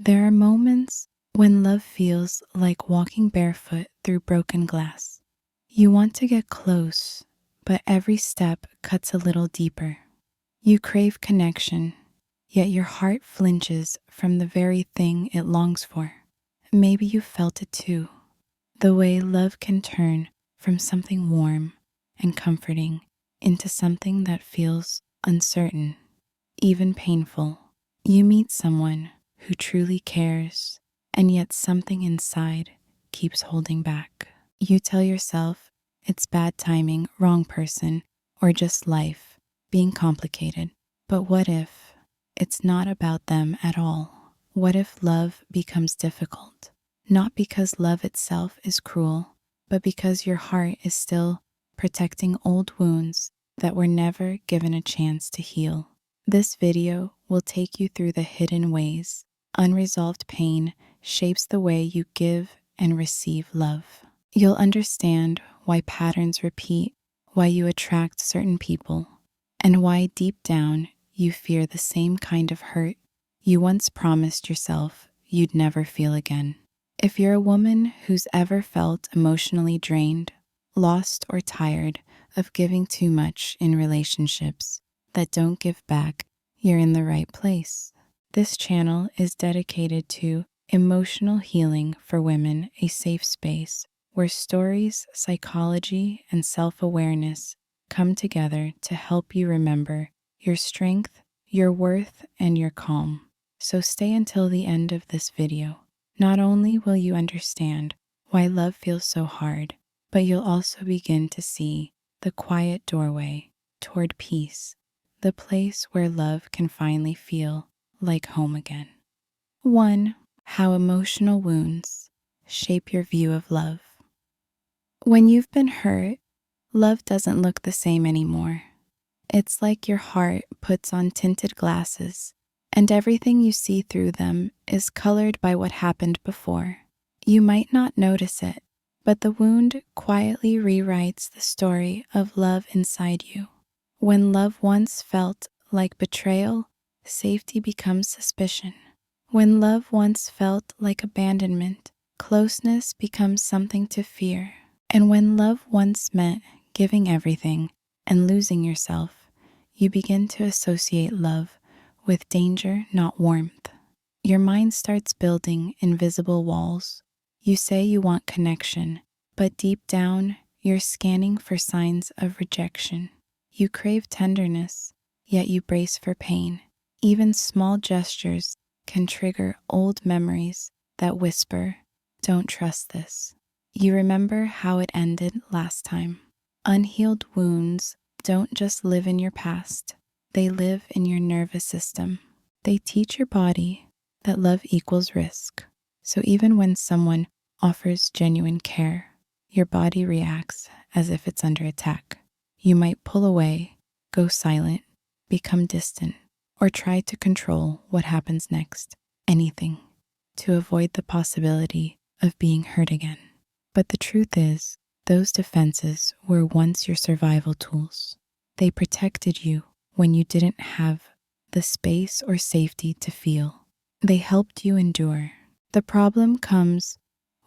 There are moments when love feels like walking barefoot through broken glass. You want to get close, but every step cuts a little deeper. You crave connection, yet your heart flinches from the very thing it longs for. Maybe you felt it too. The way love can turn from something warm and comforting into something that feels uncertain, even painful. You meet someone who truly cares, and yet something inside keeps holding back. You tell yourself it's bad timing, wrong person, or just life being complicated. But what if it's not about them at all? What if love becomes difficult? Not because love itself is cruel, but because your heart is still protecting old wounds that were never given a chance to heal. This video will take you through the hidden ways unresolved pain shapes the way you give and receive love. You'll understand why patterns repeat, why you attract certain people, and why deep down you fear the same kind of hurt you once promised yourself you'd never feel again. If you're a woman who's ever felt emotionally drained, lost, or tired of giving too much in relationships that don't give back, you're in the right place. This channel is dedicated to emotional healing for women, a safe space where stories, psychology, and self-awareness come together to help you remember your strength, your worth, and your calm. So stay until the end of this video. Not only will you understand why love feels so hard, but you'll also begin to see the quiet doorway toward peace, the place where love can finally feel like home again. 1. How emotional wounds shape your view of love. When you've been hurt, love doesn't look the same anymore. It's like your heart puts on tinted glasses, and everything you see through them is colored by what happened before. You might not notice it, but the wound quietly rewrites the story of love inside you. When love once felt like betrayal, safety becomes suspicion. When love once felt like abandonment, closeness becomes something to fear. And when love once meant giving everything and losing yourself, you begin to associate love with danger, not warmth. Your mind starts building invisible walls. You say you want connection, but deep down, you're scanning for signs of rejection. You crave tenderness, yet you brace for pain. Even small gestures can trigger old memories that whisper, "Don't trust this." You remember how it ended last time. Unhealed wounds don't just live in your past, they live in your nervous system. They teach your body that love equals risk. So even when someone offers genuine care, your body reacts as if it's under attack. You might pull away, go silent, become distant, or try to control what happens next, anything, to avoid the possibility of being hurt again. But the truth is, those defenses were once your survival tools. They protected you when you didn't have the space or safety to feel. They helped you endure. The problem comes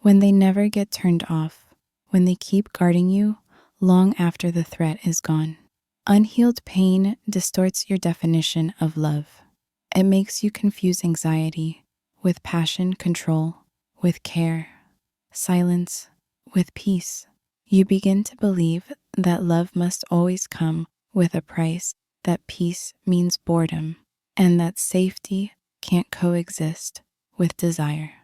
when they never get turned off, when they keep guarding you long after the threat is gone. Unhealed pain distorts your definition of love. It makes you confuse anxiety with passion, control with care, silence with peace. You begin to believe that love must always come with a price, that peace means boredom, and that safety can't coexist with desire.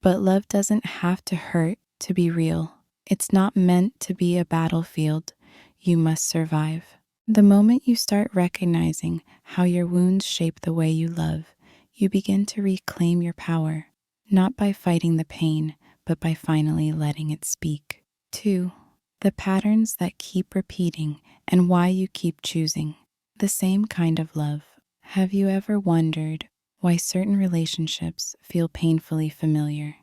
But love doesn't have to hurt to be real. It's not meant to be a battlefield you must survive. The moment you start recognizing how your wounds shape the way you love, you begin to reclaim your power, not by fighting the pain, but by finally letting it speak. 2. The patterns that keep repeating and why you keep choosing the same kind of love. Have you ever wondered why certain relationships feel painfully familiar?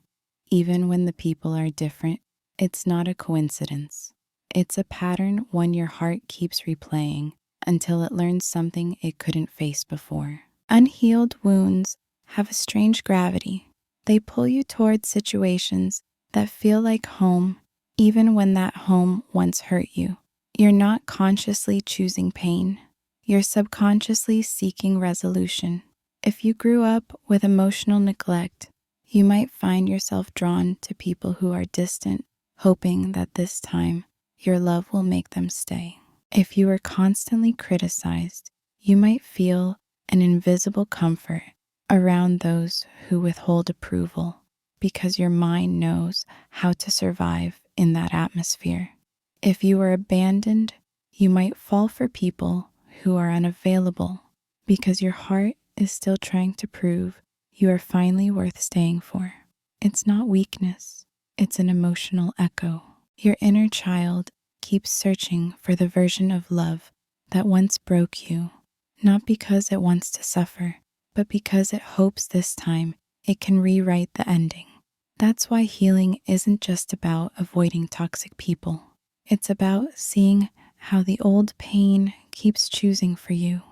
Even when the people are different, it's not a coincidence. It's a pattern one your heart keeps replaying until it learns something it couldn't face before. Unhealed wounds have a strange gravity. They pull you towards situations that feel like home, even when that home once hurt you. You're not consciously choosing pain. You're subconsciously seeking resolution. If you grew up with emotional neglect, you might find yourself drawn to people who are distant, hoping that this time your love will make them stay. If you were constantly criticized, you might feel an invisible comfort around those who withhold approval because your mind knows how to survive in that atmosphere. If you were abandoned, you might fall for people who are unavailable because your heart is still trying to prove you are finally worth staying for. It's not weakness, it's an emotional echo. Your inner child keeps searching for the version of love that once broke you, not because it wants to suffer, but because it hopes this time it can rewrite the ending. That's why healing isn't just about avoiding toxic people. It's about seeing how the old pain keeps choosing for you.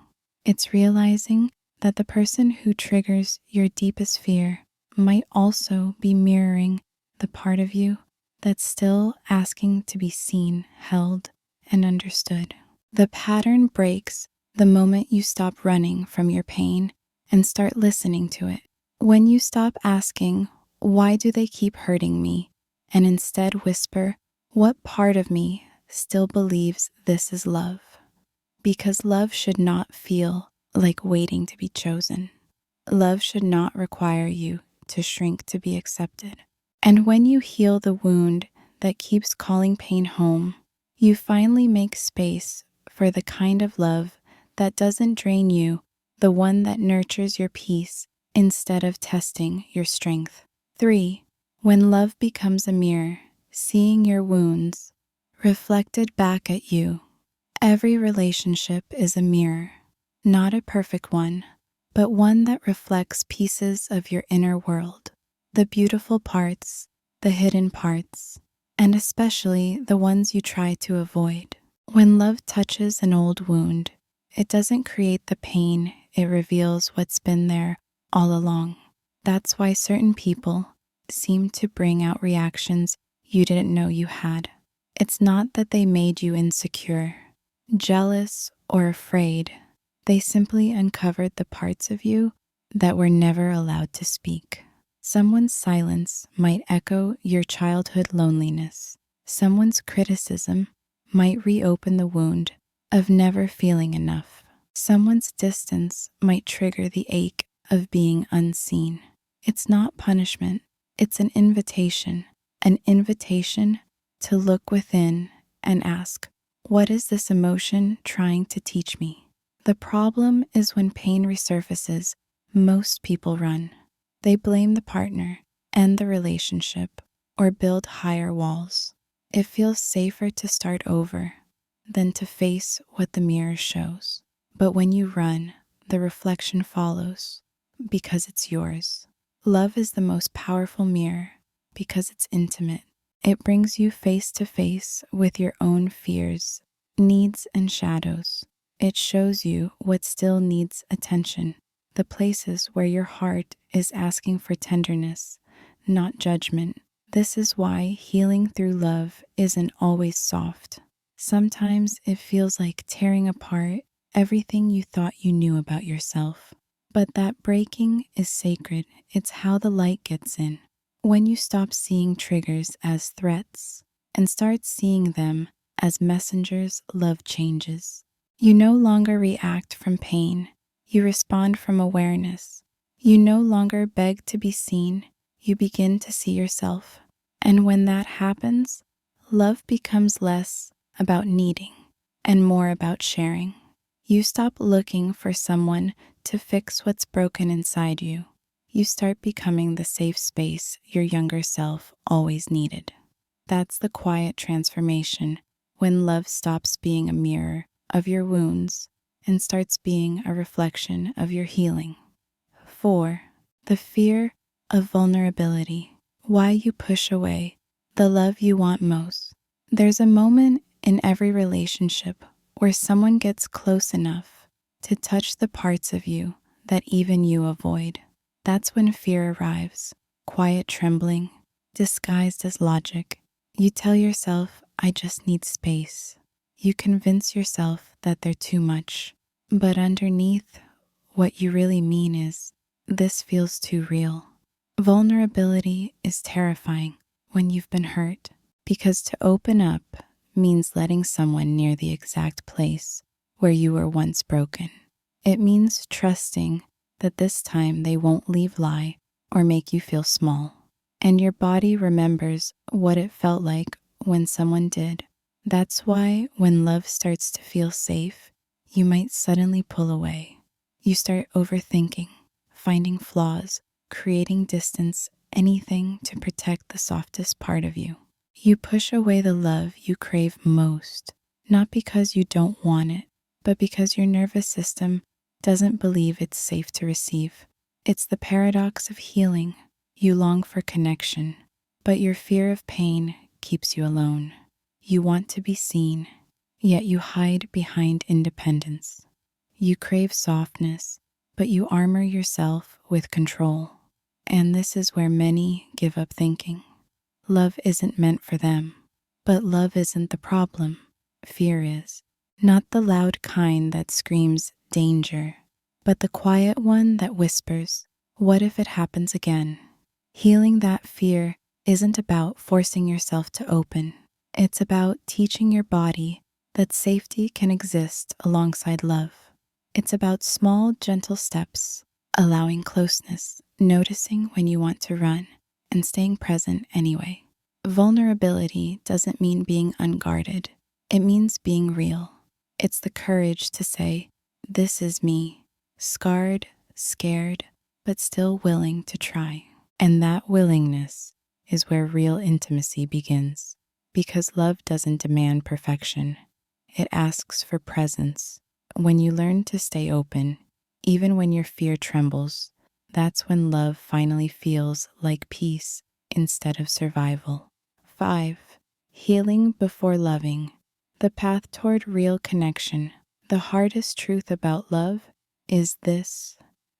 It's realizing that the person who triggers your deepest fear might also be mirroring the part of you that's still asking to be seen, held, and understood. The pattern breaks the moment you stop running from your pain and start listening to it. When you stop asking, why do they keep hurting me? And instead whisper, what part of me still believes this is love? Because love should not feel like waiting to be chosen. Love should not require you to shrink to be accepted. And when you heal the wound that keeps calling pain home, you finally make space for the kind of love that doesn't drain you, the one that nurtures your peace instead of testing your strength. 3. When love becomes a mirror, seeing your wounds reflected back at you. Every relationship is a mirror, not a perfect one, but one that reflects pieces of your inner world, the beautiful parts, the hidden parts, and especially the ones you try to avoid. When love touches an old wound, it doesn't create the pain, it reveals what's been there all along. That's why certain people seem to bring out reactions you didn't know you had. It's not that they made you insecure, jealous, or afraid. They simply uncovered the parts of you that were never allowed to speak. Someone's silence might echo your childhood loneliness. Someone's criticism might reopen the wound of never feeling enough. Someone's distance might trigger the ache of being unseen. It's not punishment, it's an invitation to look within and ask, what is this emotion trying to teach me? The problem is when pain resurfaces, most people run. They blame the partner, end the relationship, or build higher walls. It feels safer to start over than to face what the mirror shows. But when you run, the reflection follows because it's yours. Love is the most powerful mirror because it's intimate. It brings you face to face with your own fears, needs, and shadows. It shows you what still needs attention, the places where your heart is asking for tenderness, not judgment. This is why healing through love isn't always soft. Sometimes it feels like tearing apart everything you thought you knew about yourself. But that breaking is sacred. It's how the light gets in. When you stop seeing triggers as threats and start seeing them as messengers, love changes. You no longer react from pain. You respond from awareness. You no longer beg to be seen. You begin to see yourself. And when that happens, love becomes less about needing and more about sharing. You stop looking for someone to fix what's broken inside you. You start becoming the safe space your younger self always needed. That's the quiet transformation when love stops being a mirror of your wounds and starts being a reflection of your healing. 4. The fear of vulnerability. Why you push away the love you want most. There's a moment in every relationship where someone gets close enough to touch the parts of you that even you avoid. That's when fear arrives. quiet trembling, disguised as logic. You tell yourself, I just need space. You convince yourself that they're too much. But underneath, what you really mean is, this feels too real. Vulnerability is terrifying when you've been hurt, because to open up means letting someone near the exact place where you were once broken. It means trusting that this time they won't lie or make you feel small. And your body remembers what it felt like when someone did. That's why when love starts to feel safe, you might suddenly pull away. You start overthinking, finding flaws, creating distance, anything to protect the softest part of you. You push away the love you crave most, not because you don't want it, but because your nervous system doesn't believe it's safe to receive. It's the paradox of healing. You long for connection, but your fear of pain keeps you alone. You want to be seen, yet you hide behind independence. You crave softness, but you armor yourself with control. And this is where many give up thinking. Love isn't meant for them, but love isn't the problem. Fear is. Not the loud kind that screams danger, but the quiet one that whispers, what if it happens again? Healing that fear isn't about forcing yourself to open. It's about teaching your body that safety can exist alongside love. It's about small, gentle steps, allowing closeness, noticing when you want to run, and staying present anyway. Vulnerability doesn't mean being unguarded. It means being real. It's the courage to say, this is me, scarred, scared, but still willing to try. And that willingness is where real intimacy begins. Because love doesn't demand perfection. It asks for presence. When you learn to stay open, even when your fear trembles, that's when love finally feels like peace instead of survival. 5. Healing before loving. The path toward real connection. The hardest truth about love is this.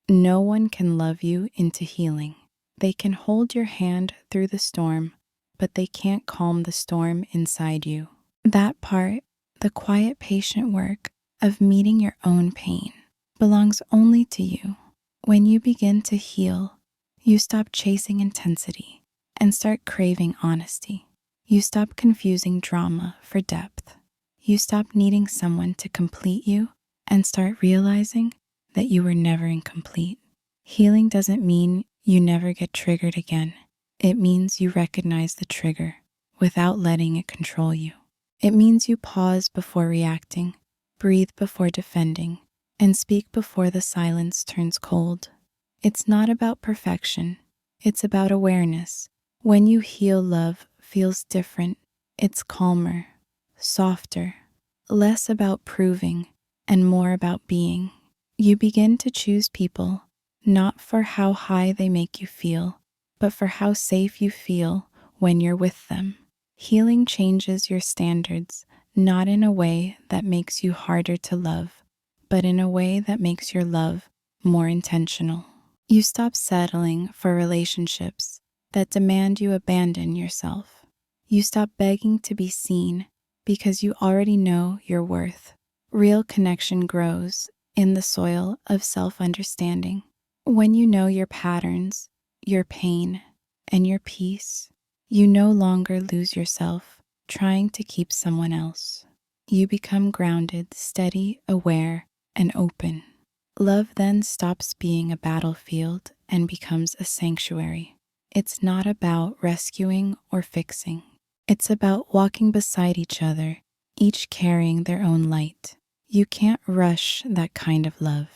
No one can love you into healing. They can hold your hand through the storm, but they can't calm the storm inside you. That part, the quiet, patient work of meeting your own pain, belongs only to you. When you begin to heal, you stop chasing intensity and start craving honesty. You stop confusing drama for depth. You stop needing someone to complete you and start realizing that you were never incomplete. Healing doesn't mean you never get triggered again. It means you recognize the trigger without letting it control you. It means you pause before reacting, breathe before defending, and speak before the silence turns cold. It's not about perfection. It's about awareness. When you heal, love feels different. It's calmer, softer, less about proving and more about being. You begin to choose people not for how high they make you feel, but for how safe you feel when you're with them. Healing changes your standards, not in a way that makes you harder to love, but in a way that makes your love more intentional. You stop settling for relationships that demand you abandon yourself. You stop begging to be seen because you already know your worth. Real connection grows in the soil of self-understanding. When you know your patterns, your pain, and your peace, you no longer lose yourself trying to keep someone else. You become grounded, steady, aware, and open. Love then stops being a battlefield and becomes a sanctuary. It's not about rescuing or fixing. It's about walking beside each other, each carrying their own light. You can't rush that kind of love.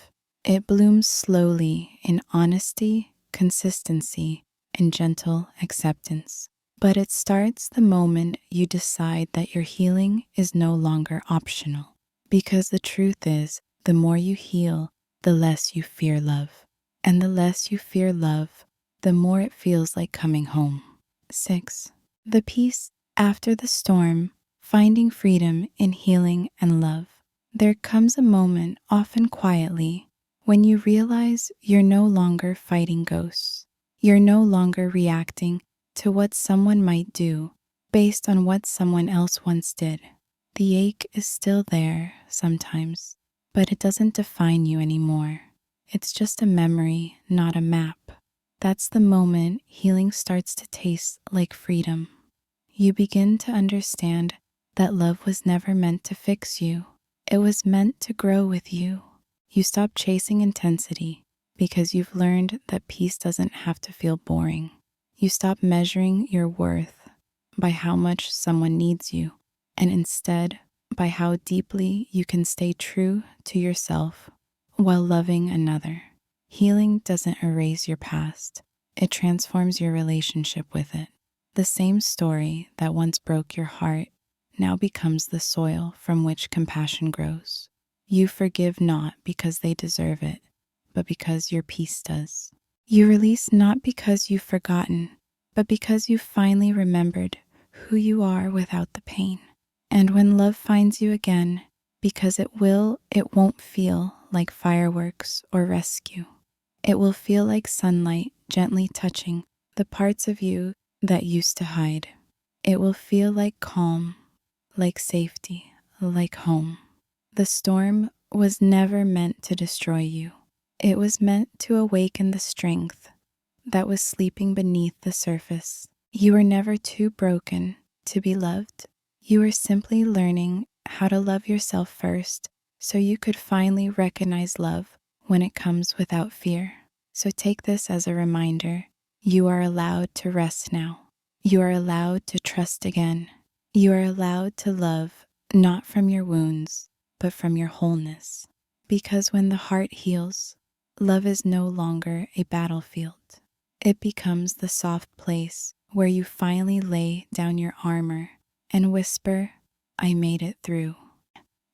It blooms slowly in honesty, consistency, and gentle acceptance. But it starts the moment you decide that your healing is no longer optional. Because the truth is, the more you heal, the less you fear love. And the less you fear love, the more it feels like coming home. 6. The peace after the storm, finding freedom in healing and love. There comes a moment, often quietly, when you realize you're no longer fighting ghosts. You're no longer reacting to what someone might do based on what someone else once did. The ache is still there sometimes, but it doesn't define you anymore. It's just a memory, not a map. That's the moment healing starts to taste like freedom. You begin to understand that love was never meant to fix you. It was meant to grow with you. You stop chasing intensity because you've learned that peace doesn't have to feel boring. You stop measuring your worth by how much someone needs you, and instead by how deeply you can stay true to yourself while loving another. Healing doesn't erase your past, it transforms your relationship with it. The same story that once broke your heart now becomes the soil from which compassion grows. You forgive not because they deserve it, but because your peace does. You release not because you've forgotten, but because you've finally remembered who you are without the pain. And when love finds you again, because it won't feel like fireworks or rescue. It will feel like sunlight gently touching the parts of you that used to hide. It will feel like calm, like safety, like home. The storm was never meant to destroy you. It was meant to awaken the strength that was sleeping beneath the surface. You were never too broken to be loved. You were simply learning how to love yourself first so you could finally recognize love when it comes without fear. So take this as a reminder. You are allowed to rest now. You are allowed to trust again. You are allowed to love not from your wounds, but from your wholeness. Because when the heart heals, love is no longer a battlefield. It becomes the soft place where you finally lay down your armor and whisper, I made it through.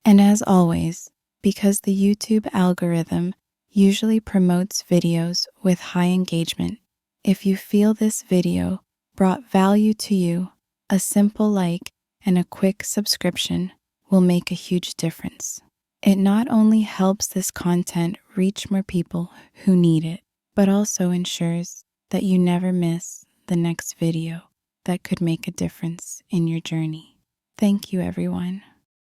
And as always, because the YouTube algorithm usually promotes videos with high engagement, if you feel this video brought value to you, a simple like and a quick subscription will make a huge difference. It not only helps this content reach more people who need it, but also ensures that you never miss the next video that could make a difference in your journey. Thank you, everyone.